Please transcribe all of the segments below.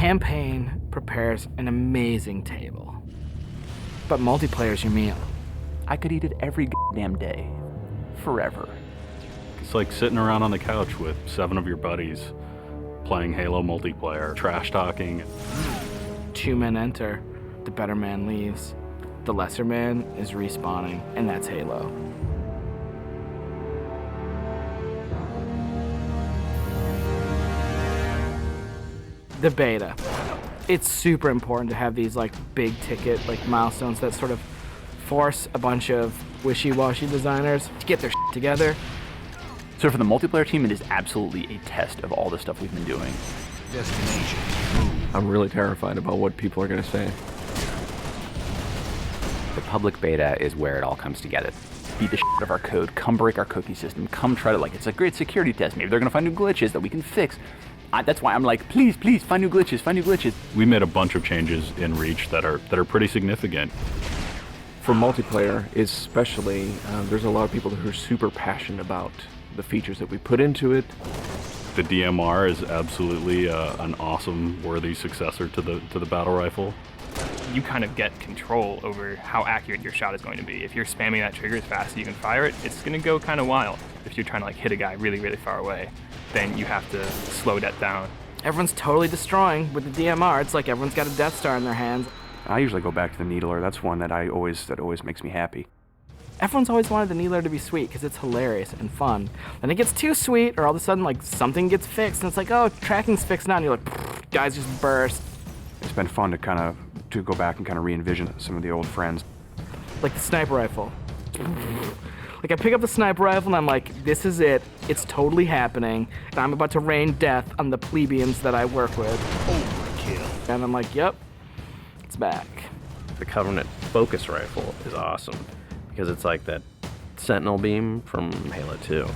campaign prepares an amazing table, but multiplayer's your meal. I could eat it every damn day, forever. It's like sitting around on the couch with 7 of your buddies, playing Halo multiplayer, trash talking. 2 men enter, the better man leaves. The lesser man is respawning, and that's Halo. The beta. It's super important to have these like big ticket like milestones that sort of force a bunch of wishy-washy designers to get their shit together. So for the multiplayer team, it is absolutely a test of all the stuff we've been doing. Destination. I'm really terrified about what people are going to say. The public beta is where it all comes together. Beat the shit out of our code, come break our cookie system, come try to, like, it's a great security test. Maybe they're going to find new glitches that we can fix. That's why I'm like, please, find new glitches, find new glitches. We made a bunch of changes in Reach that are pretty significant. For multiplayer, especially, there's a lot of people who are super passionate about the features that we put into it. The DMR is absolutely an awesome, worthy successor to the battle rifle. You kind of get control over how accurate your shot is going to be. If you're spamming that trigger as fast as you can fire it, it's going to go kind of wild. If you're trying to like hit a guy really, really far away, then you have to slow that down. Everyone's totally destroying with the DMR. It's like everyone's got a Death Star in their hands. I usually go back to the Needler. That's one that always makes me happy. Everyone's always wanted the Needler to be sweet because it's hilarious and fun. Then it gets too sweet, or all of a sudden like something gets fixed, and it's like, oh, tracking's fixed now, and you're like, guys just burst. It's been fun to go back and kind of re-envision some of the old friends. Like the sniper rifle. Like I pick up the sniper rifle and I'm like, this is it. It's totally happening. And I'm about to rain death on the plebeians that I work with. Overkill. And I'm like, yep, it's back. The Covenant focus rifle is awesome because it's like that Sentinel beam from Halo 2,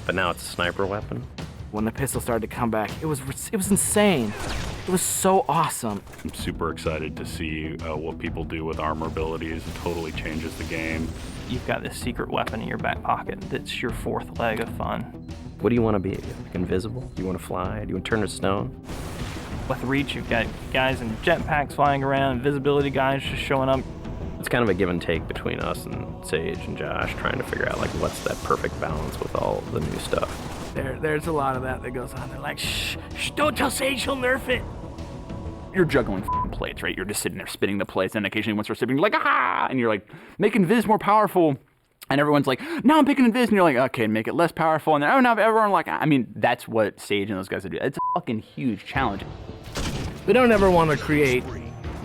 but now it's a sniper weapon. When the pistol started to come back, it was insane. It was so awesome. I'm super excited to see what people do with armor abilities. It totally changes the game. You've got this secret weapon in your back pocket that's your 4th leg of fun. What do you want to be? Like invisible? Do you want to fly? Do you want to turn to stone? With Reach, you've got guys in jetpacks flying around, invisibility guys just showing up. It's kind of a give and take between us and Sage and Josh trying to figure out like what's that perfect balance with all the new stuff. There's a lot of that goes on. They're like, shh, don't tell Sage, he'll nerf it. You're juggling plates, right? You're just sitting there spinning the plates, and occasionally one starts spinning, you're like, ah! And you're like, make Invis more powerful. And everyone's like, no, I'm picking Invis. And you're like, okay, make it less powerful. And then, oh, now everyone like, I mean, that's what Sage and those guys do. It's a fucking huge challenge. We don't ever want to create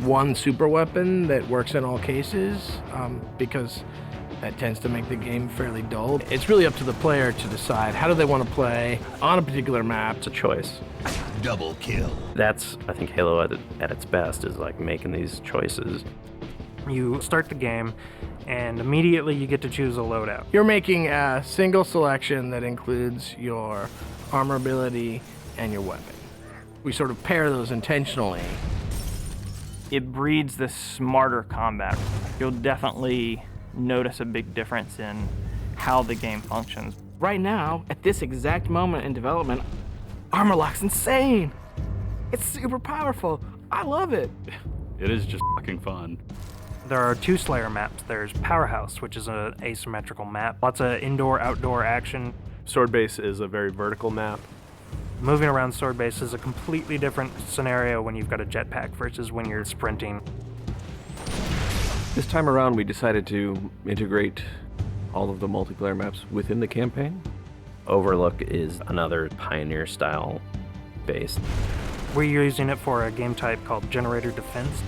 one super weapon that works in all cases, because that tends to make the game fairly dull. It's really up to the player to decide how do they want to play on a particular map. It's a choice. Double kill. That's, I think, Halo at its best is like making these choices. You start the game, and immediately you get to choose a loadout. You're making a single selection that includes your armor ability and your weapon. We sort of pair those intentionally. It breeds this smarter combat. You'll definitely notice a big difference in how the game functions. Right now, at this exact moment in development, Armor Lock's insane. It's super powerful. I love it. It is just fucking fun. There are 2 Slayer maps. There's Powerhouse, which is an asymmetrical map. Lots of indoor-outdoor action. Sword Base is a very vertical map. Moving around Sword Base is a completely different scenario when you've got a jetpack versus when you're sprinting. This time around, we decided to integrate all of the multiplayer maps within the campaign. Overlook is another Pioneer-style base. We're using it for a game type called Generator Defense.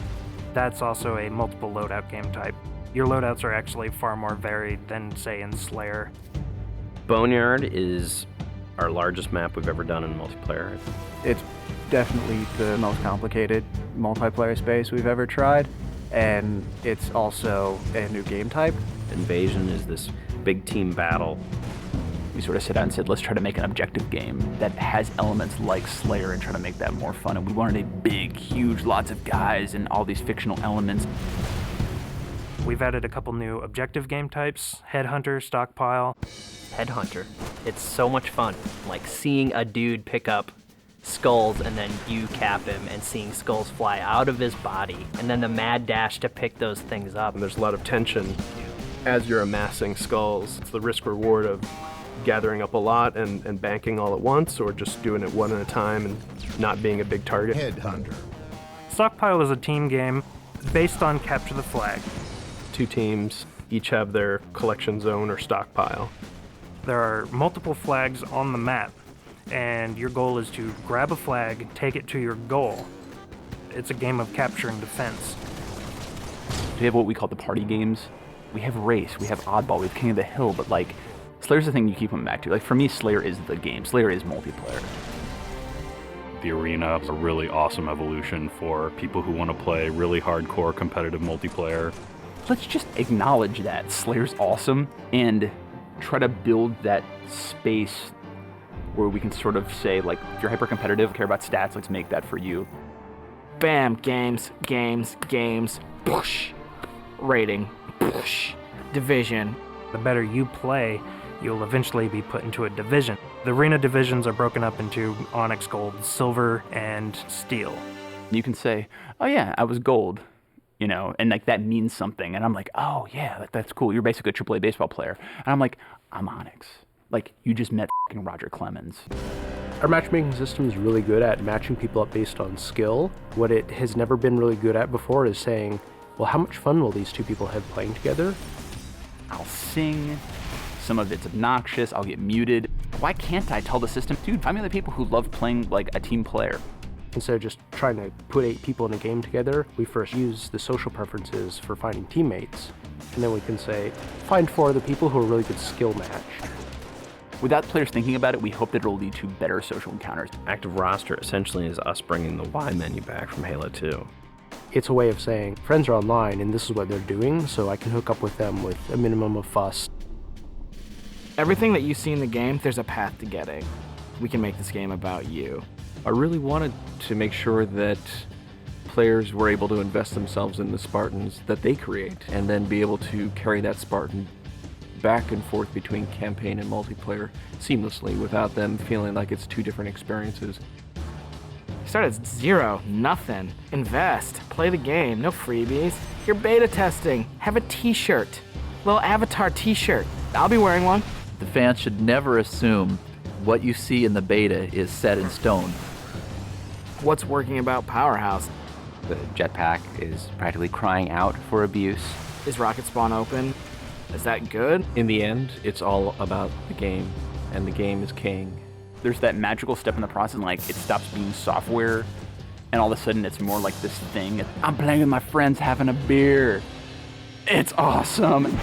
That's also a multiple loadout game type. Your loadouts are actually far more varied than, say, in Slayer. Boneyard is our largest map we've ever done in multiplayer. It's definitely the most complicated multiplayer space we've ever tried, and it's also a new game type. Invasion is this big team battle. We sort of sat down and said, let's try to make an objective game that has elements like Slayer and try to make that more fun. And we wanted a big, huge, lots of guys and all these fictional elements. We've added a couple new objective game types, Headhunter, Stockpile. Headhunter. It's so much fun. Like seeing a dude pick up skulls and then you cap him and seeing skulls fly out of his body, and then the mad dash to pick those things up. And there's a lot of tension as you're amassing skulls. It's the risk reward of gathering up a lot and banking all at once, or just doing it one at a time and not being a big target. Headhunter. Stockpile is a team game based on capture the flag. 2 teams, each have their collection zone or stockpile. There are multiple flags on the map, and your goal is to grab a flag, take it to your goal. It's a game of capture and defense. We have what we call the party games. We have Race, we have Oddball, we have King of the Hill, but like, Slayer's the thing you keep coming back to. Like, for me, Slayer is the game. Slayer is multiplayer. The arena is a really awesome evolution for people who want to play really hardcore competitive multiplayer. Let's just acknowledge that Slayer's awesome and try to build that space where we can sort of say, like, if you're hyper competitive, care about stats, let's make that for you. Bam, games, games, games, push. Rating, push. Division. The better you play, you'll eventually be put into a division. The arena divisions are broken up into Onyx, Gold, Silver, and Steel. You can say, oh yeah, I was Gold, you know, and like that means something. And I'm like, oh yeah, that's cool. You're basically a AAA baseball player. And I'm like, I'm Onyx. Like, you just met f***ing Roger Clemens. Our matchmaking system is really good at matching people up based on skill. What it has never been really good at before is saying, well, how much fun will these 2 people have playing together? I'll sing, some of it's obnoxious, I'll get muted. Why can't I tell the system, dude, find me the people who love playing like a team player? Instead of just trying to put 8 people in a game together, we first use the social preferences for finding teammates. And then we can say, find 4 other people who are a really good skill match. Without players thinking about it, we hope that it'll lead to better social encounters. Active roster essentially is us bringing the Y menu back from Halo 2. It's a way of saying, friends are online and this is what they're doing, so I can hook up with them with a minimum of fuss. Everything that you see in the game, there's a path to getting. We can make this game about you. I really wanted to make sure that players were able to invest themselves in the Spartans that they create, and then be able to carry that Spartan back and forth between campaign and multiplayer seamlessly without them feeling like it's 2 different experiences. Start at 0, nothing. Invest, play the game, no freebies. You're beta testing, have a t-shirt. Little avatar t-shirt. I'll be wearing one. The fans should never assume what you see in the beta is set in stone. What's working about Powerhouse? The jetpack is practically crying out for abuse. Is Rocket Spawn open? Is that good? In the end, it's all about the game, and the game is king. There's that magical step in the process, like it stops being software, and all of a sudden it's more like this thing. I'm playing with my friends having a beer. It's awesome.